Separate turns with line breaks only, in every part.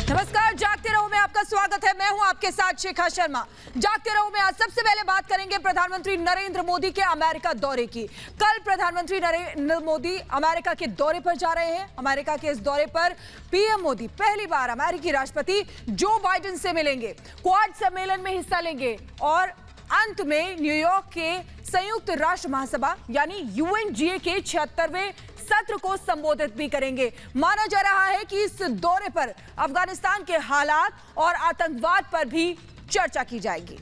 नमस्कार, जागते रहो में आपका स्वागत है। मैं हूं आपके साथ शिखा शर्मा। जागते रहो में आज सबसे पहले बात करेंगे प्रधानमंत्री नरेंद्र मोदी के अमेरिका दौरे की। कल प्रधानमंत्री नरेंद्र मोदी अमेरिका के दौरे पर जा रहे हैं। अमेरिका के इस दौरे पर पीएम मोदी पहली बार अमेरिकी राष्ट्रपति जो बाइडेन से मिलेंगे, क्वाड सम्मेलन में हिस्सा लेंगे और अंत में न्यूयॉर्क के संयुक्त राष्ट्र महासभा यानी यूएनजीए के 76वें सत्र को संबोधित भी करेंगे। माना जा रहा है कि इस दौरे पर अफगानिस्तान के हालात और आतंकवाद पर भी चर्चा की जाएगी।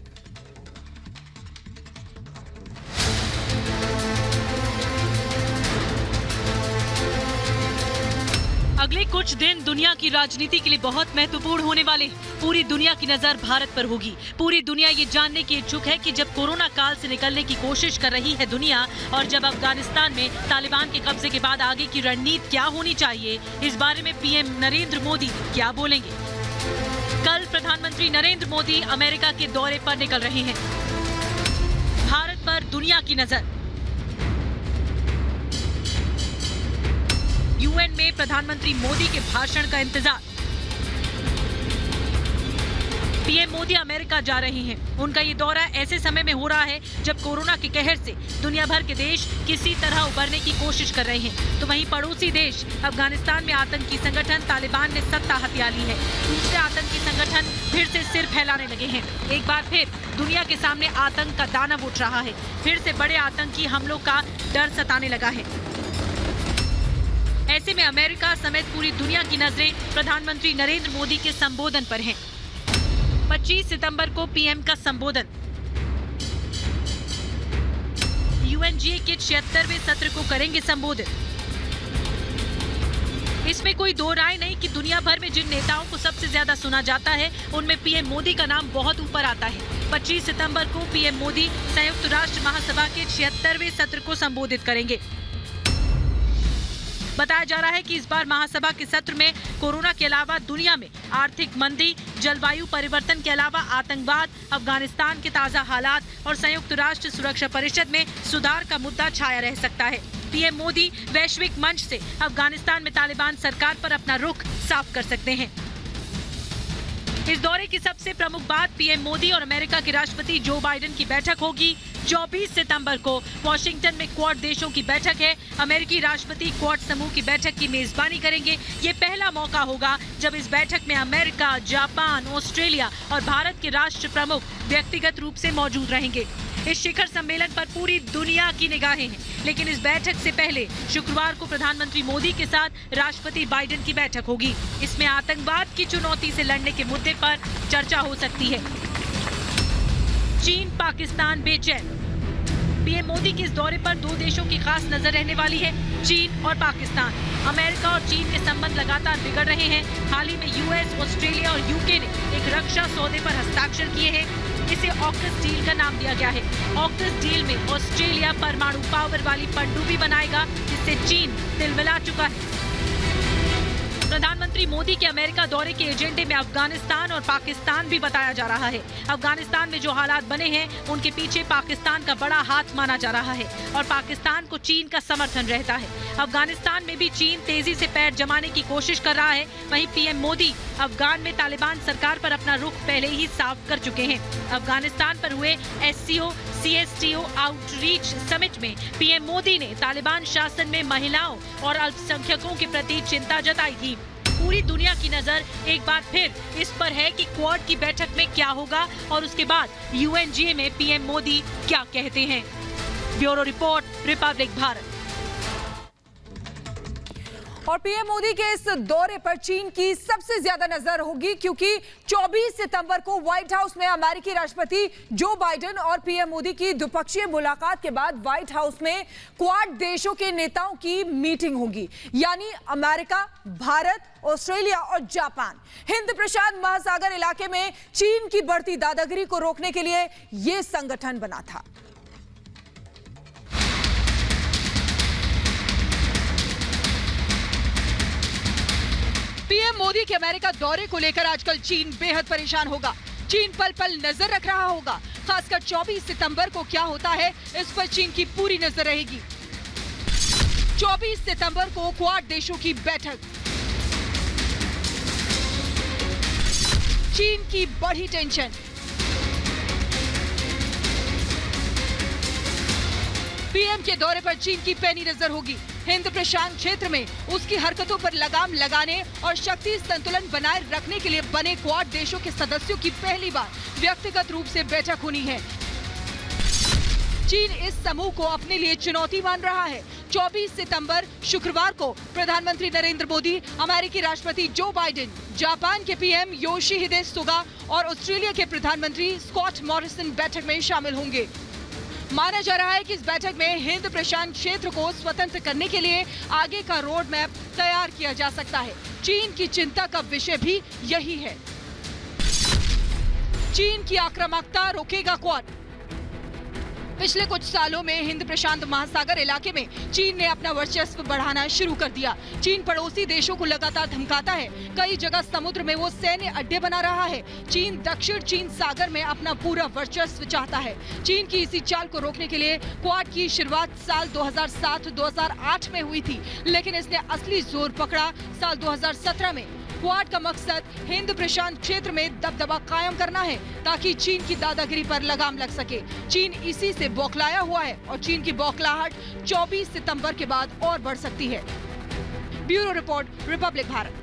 अगले कुछ दिन दुनिया की राजनीति के लिए बहुत महत्वपूर्ण होने वाले हैं। पूरी दुनिया की नजर भारत पर होगी। पूरी दुनिया ये जानने की इच्छुक है कि जब कोरोना काल से निकलने की कोशिश कर रही है दुनिया और जब अफगानिस्तान में तालिबान के कब्जे के बाद आगे की रणनीति क्या होनी चाहिए, इस बारे में पीएम नरेंद्र मोदी क्या बोलेंगे। कल प्रधानमंत्री नरेंद्र मोदी अमेरिका के दौरे पर निकल रहे हैं। भारत पर दुनिया की नजर। यूएन में प्रधानमंत्री मोदी के भाषण का इंतजार। पीएम मोदी अमेरिका जा रहे हैं। उनका ये दौरा ऐसे समय में हो रहा है जब कोरोना के कहर से दुनिया भर के देश किसी तरह उबरने की कोशिश कर रहे हैं, तो वहीं पड़ोसी देश अफगानिस्तान में आतंकी संगठन तालिबान ने सत्ता हथिया ली है। दूसरे आतंकी संगठन फिर से सिर फैलाने लगे हैं। एक बार फिर दुनिया के सामने आतंक का दानव उठ रहा है। फिर से बड़े आतंकी हमलों का डर सताने लगा है। ऐसे में अमेरिका समेत पूरी दुनिया की नजरें प्रधानमंत्री नरेंद्र मोदी के संबोधन पर हैं। 25 सितंबर को पीएम का संबोधन। यूएनजीए के 76वें सत्र को करेंगे संबोधित। इसमें कोई दो राय नहीं कि दुनिया भर में जिन नेताओं को सबसे ज्यादा सुना जाता है उनमें पीएम मोदी का नाम बहुत ऊपर आता है। 25 सितंबर को पीएम मोदी संयुक्त राष्ट्र महासभा के 76वें सत्र को संबोधित करेंगे। बताया जा रहा है कि इस बार महासभा के सत्र में कोरोना के अलावा दुनिया में आर्थिक मंदी, जलवायु परिवर्तन के अलावा आतंकवाद, अफगानिस्तान के ताजा हालात और संयुक्त राष्ट्र सुरक्षा परिषद में सुधार का मुद्दा छाया रह सकता है। पीएम मोदी वैश्विक मंच से अफगानिस्तान में तालिबान सरकार पर अपना रुख साफ कर सकते हैं। इस दौरे की सबसे प्रमुख बात पीएम मोदी और अमेरिका के राष्ट्रपति जो बाइडेन की बैठक होगी। 24 सितंबर को वॉशिंगटन में क्वाड देशों की बैठक है। अमेरिकी राष्ट्रपति क्वाड समूह की बैठक की मेजबानी करेंगे। ये पहला मौका होगा जब इस बैठक में अमेरिका, जापान, ऑस्ट्रेलिया और भारत के राष्ट्र प्रमुख व्यक्तिगत रूप से मौजूद रहेंगे। इस शिखर सम्मेलन पर पूरी दुनिया की निगाहें हैं, लेकिन इस बैठक से पहले शुक्रवार को प्रधानमंत्री मोदी के साथ राष्ट्रपति बाइडेन की बैठक होगी। इसमें आतंकवाद की चुनौती से लड़ने के मुद्दे पर चर्चा हो सकती है। चीन पाकिस्तान बेचैन। पीएम मोदी के इस दौरे पर दो देशों की खास नजर रहने वाली है, चीन और पाकिस्तान। अमेरिका और चीन के संबंध लगातार बिगड़ रहे हैं। हाल ही में यूएस, ऑस्ट्रेलिया और यूके ने एक रक्षा सौदे पर हस्ताक्षर किए हैं। इसे ऑकस डील का नाम दिया गया है। ऑकस डील में ऑस्ट्रेलिया परमाणु पावर वाली पनडुब्बी बनाएगा, जिससे चीन तिलमिला चुका है। प्रधानमंत्री मोदी के अमेरिका दौरे के एजेंडे में अफगानिस्तान और पाकिस्तान भी बताया जा रहा है। अफगानिस्तान में जो हालात बने हैं उनके पीछे पाकिस्तान का बड़ा हाथ माना जा रहा है और पाकिस्तान को चीन का समर्थन रहता है। अफगानिस्तान में भी चीन तेजी से पैर जमाने की कोशिश कर रहा है। वहीं पीएम मोदी अफगान में तालिबान सरकार पर अपना रुख पहले ही साफ कर चुके हैं। अफगानिस्तान पर हुए CSTO आउटरीच समिट में पीएम मोदी ने तालिबान शासन में महिलाओं और अल्पसंख्यकों के प्रति चिंता जताई थी। पूरी दुनिया की नजर एक बार फिर इस पर है कि क्वाड की बैठक में क्या होगा और उसके बाद यूएनजीए में पीएम मोदी क्या कहते हैं। Bureau report, Republic Bharat.
और पीएम मोदी के इस दौरे पर चीन की सबसे ज्यादा नजर होगी, क्योंकि 24 सितंबर को व्हाइट हाउस में अमेरिकी राष्ट्रपति जो बाइडेन और पीएम मोदी की द्विपक्षीय मुलाकात के बाद व्हाइट हाउस में क्वाड देशों के नेताओं की मीटिंग होगी, यानी अमेरिका, भारत, ऑस्ट्रेलिया और जापान। हिंद प्रशांत महासागर इलाके में चीन की बढ़ती दादागिरी को रोकने के लिए यह संगठन बना था।
पीएम मोदी के अमेरिका दौरे को लेकर आजकल चीन बेहद परेशान होगा। चीन पल पल नजर रख रहा होगा। खासकर 24 सितंबर को क्या होता है इस पर चीन की पूरी नजर रहेगी। 24 सितंबर को क्वाड देशों की बैठक। चीन की बढ़ी टेंशन। पीएम के दौरे पर चीन की पैनी नजर होगी। हिंद प्रशांत क्षेत्र में उसकी हरकतों पर लगाम लगाने और शक्ति संतुलन बनाए रखने के लिए बने क्वाड देशों के सदस्यों की पहली बार व्यक्तिगत रूप से बैठक होनी है। चीन इस समूह को अपने लिए चुनौती मान रहा है। 24 सितंबर शुक्रवार को प्रधानमंत्री नरेंद्र मोदी, अमेरिकी राष्ट्रपति जो बाइडेन, जापान के पीएम योशिहिदे सुगा और ऑस्ट्रेलिया के प्रधानमंत्री स्कॉट मॉरिसन बैठक में शामिल होंगे। माना जा रहा है कि इस बैठक में हिंद प्रशांत क्षेत्र को स्वतंत्र करने के लिए आगे का रोड मैप तैयार किया जा सकता है। चीन की चिंता का विषय भी यही है। चीन की आक्रामकता रोकेगा क्वाड। पिछले कुछ सालों में हिंद प्रशांत महासागर इलाके में चीन ने अपना वर्चस्व बढ़ाना शुरू कर दिया। चीन पड़ोसी देशों को लगातार धमकाता है। कई जगह समुद्र में वो सैन्य अड्डे बना रहा है। चीन दक्षिण चीन सागर में अपना पूरा वर्चस्व चाहता है। चीन की इसी चाल को रोकने के लिए क्वाड की शुरुआत साल 2007-2008 में हुई थी, लेकिन इसने असली जोर पकड़ा साल 2017 में। क्वाड का मकसद हिंद प्रशांत क्षेत्र में दबदबा कायम करना है ताकि चीन की दादागिरी पर लगाम लग सके। चीन इसी से बौखलाया हुआ है और चीन की बौखलाहट 24 सितंबर के बाद और बढ़ सकती है। Bureau report, Republic Bharat.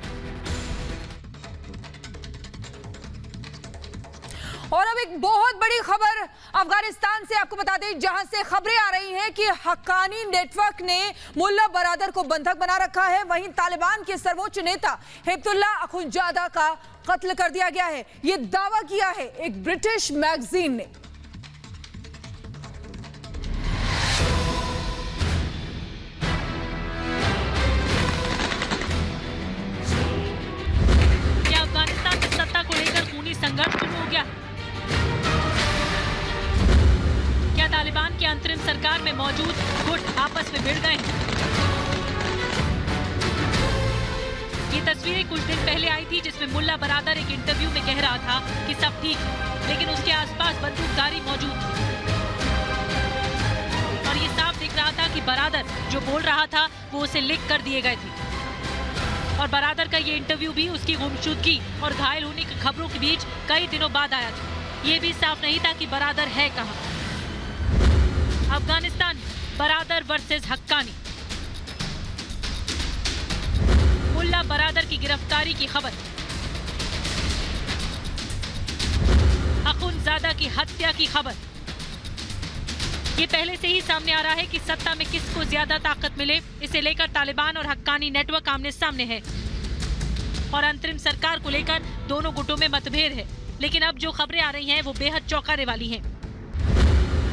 और अब एक बहुत बड़ी खबर अफगानिस्तान से आपको बता दें, जहां से खबरें आ रही हैं कि हक्कानी नेटवर्क ने मुल्ला बरादर को बंधक बना रखा है। वहीं तालिबान के सर्वोच्च नेता हिब्तुल्लाह अखुंजादा का कत्ल कर दिया गया है। ये दावा किया है एक ब्रिटिश मैगजीन ने।
क्या अफगानिस्तान में सत्ता को लेकर खूनी संघर्ष शुरू हो गया? क्या तालिबान की अंतरिम सरकार में मौजूद गुट आपस में भिड़ गए? ये तस्वीरें कुछ दिन पहले आई थी, जिसमें मुल्ला बरादर एक इंटरव्यू में कह रहा था कि सब ठीक है, लेकिन उसके आसपास बंदूकधारी मौजूद थे। और ये साफ दिख रहा था कि बरादर जो बोल रहा था वो उसे लिख कर दिए गए थे। और बरादर का ये इंटरव्यू भी उसकी गुमशुदगी और घायल होने की खबरों के बीच कई दिनों बाद आया था। ये भी साफ नहीं था कि बरादर है कहाँ। अफगानिस्तान, बरादर वर्सेस हक्कानी। मुल्ला बरादर की गिरफ्तारी की खबर, अखुंजादा की हत्या की खबर। ये पहले से ही सामने आ रहा है कि सत्ता में किसको ज्यादा ताकत मिले, इसे लेकर तालिबान और हक्कानी नेटवर्क आमने सामने है। और अंतरिम सरकार को लेकर दोनों गुटों में मतभेद है। लेकिन अब जो खबरें आ रही हैं वो बेहद चौंकाने वाली हैं।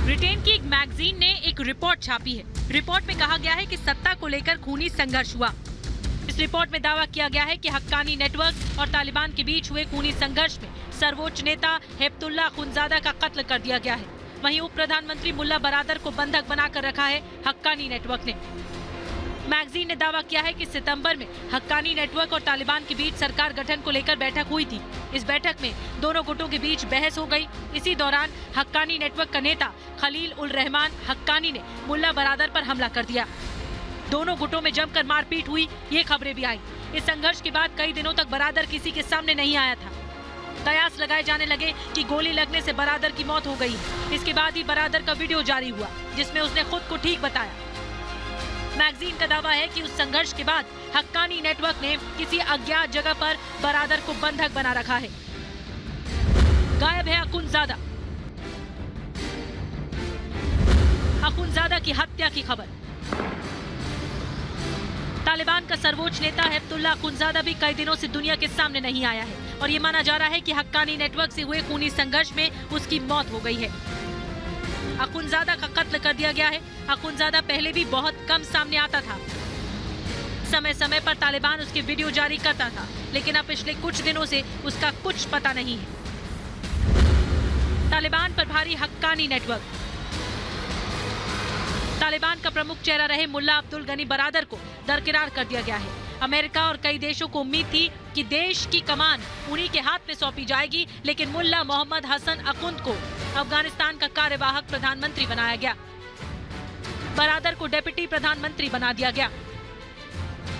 ब्रिटेन की एक मैगजीन ने एक रिपोर्ट छापी है। रिपोर्ट में कहा गया है कि सत्ता को लेकर खूनी संघर्ष हुआ। इस रिपोर्ट में दावा किया गया है कि हक्कानी नेटवर्क और तालिबान के बीच हुए खूनी संघर्ष में सर्वोच्च नेता हिब्तुल्लाह अखुंजादा का कत्ल कर दिया गया है। वहीं उप प्रधानमंत्री मुल्ला बरादर को बंधक बनाकर रखा है हक्कानी नेटवर्क ने। मैगजीन ने दावा किया है कि सितंबर में हक्कानी नेटवर्क और तालिबान के बीच सरकार गठन को लेकर बैठक हुई थी। इस बैठक में दोनों गुटों के बीच बहस हो गई। इसी दौरान हक्कानी नेटवर्क का नेता खलील उल रहमान हक्कानी ने मुल्ला बरादर पर हमला कर दिया। दोनों गुटों में जमकर मारपीट हुई, ये खबरें भी आई। इस संघर्ष के बाद कई दिनों तक बरादर किसी के सामने नहीं आया था। कयास लगाए जाने लगे कि गोली लगने से बरादर की मौत हो गई। इसके बाद ही बरादर का वीडियो जारी हुआ, जिसमें उसने खुद को ठीक बताया। मैगजीन का दावा है कि उस संघर्ष के बाद हक्कानी नेटवर्क ने किसी अज्ञात जगह पर बरादर को बंधक बना रखा है। गायब है अखुंजादा। अखुंजादा की हत्या की खबर। तालिबान का सर्वोच्च नेता हिब्तुल्लाह अखुंजादा भी कई दिनों से दुनिया के सामने नहीं आया है और ये माना जा रहा है कि हक्कानी नेटवर्क से हुए खूनी संघर्ष में उसकी मौत हो गई है। अखुंजादा का कत्ल कर दिया गया है। अखुंजादा पहले भी बहुत कम सामने आता था। समय समय पर तालिबान उसके वीडियो जारी करता था, लेकिन अब पिछले कुछ दिनों से उसका कुछ पता नहीं है। तालिबान पर भारी हक्कानी नेटवर्क। तालिबान का प्रमुख चेहरा रहे मुल्ला अब्दुल गनी बरादर को दरकिनार कर दिया गया है। अमेरिका और कई देशों को उम्मीद थी कि देश की कमान उन्हीं के हाथ में सौंपी जाएगी, लेकिन मुल्ला मोहम्मद हसन अकुंद को अफगानिस्तान का कार्यवाहक प्रधानमंत्री बनाया गया। बरादर को डिप्टी प्रधानमंत्री बना दिया गया।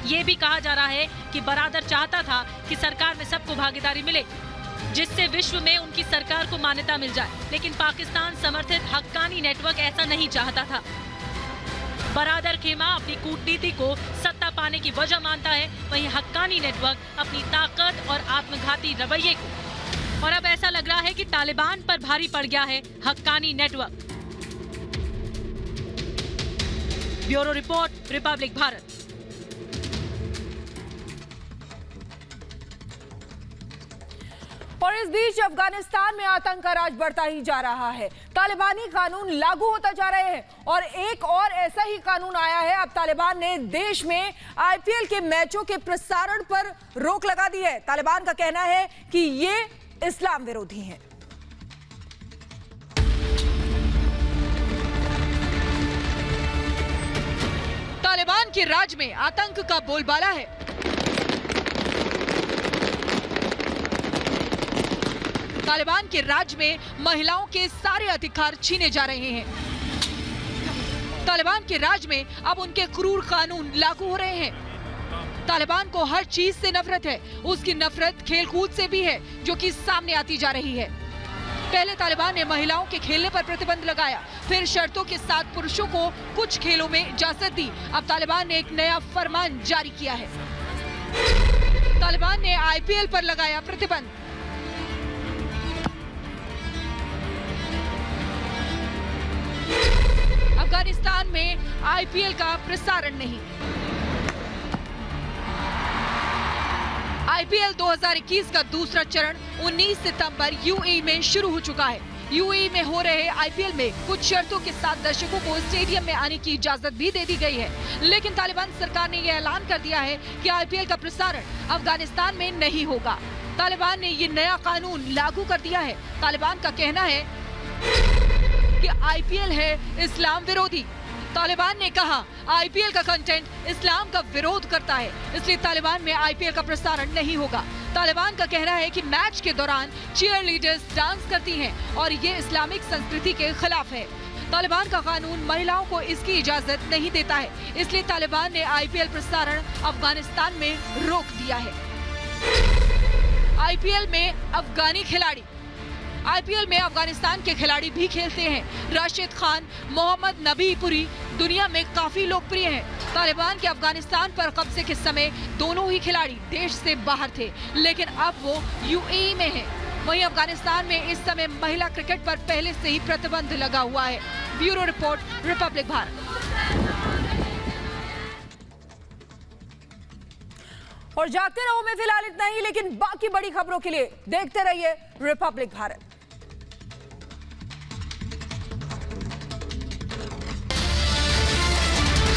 ये भी कहा जा रहा है कि बरादर चाहता था कि सरकार में सबको भागीदारी मिले, जिससे विश्व में उनकी सरकार को मान्यता मिल जाए। लेकिन पाकिस्तान समर्थित हक्कानी नेटवर्क ऐसा नहीं चाहता था। बरादर खेमा अपनी कूटनीति को सत्ता पाने की वजह मानता है, वहीं हक्कानी नेटवर्क अपनी ताकत और आत्मघाती रवैये को। और अब ऐसा लग रहा है कि तालिबान पर भारी पड़ गया है Haqqani network. Bureau report, Republic Bharat.
और इस बीच अफगानिस्तान में आतंक का राज बढ़ता ही जा रहा है। तालिबानी कानून लागू होता जा रहे हैं और एक और ऐसा ही कानून आया है। अब तालिबान ने देश में आईपीएल के मैचों के प्रसारण पर रोक लगा दी है। तालिबान का कहना है कि ये इस्लाम विरोधी हैं।
तालिबान के राज में आतंक का बोलबाला है। तालिबान के राज में महिलाओं के सारे अधिकार छीने जा रहे हैं। तालिबान के राज में अब उनके क्रूर कानून लागू हो रहे हैं। तालिबान को हर चीज से नफरत है। उसकी नफरत खेलकूद से भी है, जो कि सामने आती जा रही है। पहले तालिबान ने महिलाओं के खेलने पर प्रतिबंध लगाया, फिर शर्तों के साथ पुरुषों को कुछ खेलों में इजाजत दी। अब तालिबान ने एक नया फरमान जारी किया है। तालिबान ने आईपीएल पर लगाया प्रतिबंध। अफगानिस्तान में आईपीएल का प्रसारण नहीं। आईपीएल 2021 का दूसरा चरण 19 सितंबर यूएई में शुरू हो चुका है। यूएई में हो रहे आईपीएल में कुछ शर्तों के साथ दर्शकों को स्टेडियम में आने की इजाजत भी दे दी गई है, लेकिन तालिबान सरकार ने यह ऐलान कर दिया है कि आईपीएल का प्रसारण अफगानिस्तान में नहीं होगा। तालिबान ने ये नया कानून लागू कर दिया है। तालिबान का कहना है कि आईपीएल है इस्लाम विरोधी। तालिबान ने कहा आईपीएल का कंटेंट इस्लाम का विरोध करता है, इसलिए तालिबान में आईपीएल का प्रसारण नहीं होगा। तालिबान का कहना है कि मैच के दौरान चीयर लीडर्स डांस करती हैं और ये इस्लामिक संस्कृति के खिलाफ है। तालिबान का कानून महिलाओं को इसकी इजाजत नहीं देता है, इसलिए तालिबान ने आईपीएल प्रसारण अफगानिस्तान में रोक दिया है। आईपीएल में अफगानी खिलाड़ी। आईपीएल में अफगानिस्तान के खिलाड़ी भी खेलते हैं। राशिद खान, मोहम्मद नबीपुरी दुनिया में काफी लोकप्रिय हैं। तालिबान के अफगानिस्तान पर कब्जे के समय दोनों ही खिलाड़ी देश से बाहर थे, लेकिन अब वो यूएई में हैं। वहीं अफगानिस्तान में इस समय महिला क्रिकेट पर पहले से ही प्रतिबंध लगा हुआ है। Bureau report, Republic Bharat.
और जागते रहो में फिलहाल इतना ही, लेकिन बाकी बड़ी खबरों के लिए देखते रहिए रिपब्लिक भारत।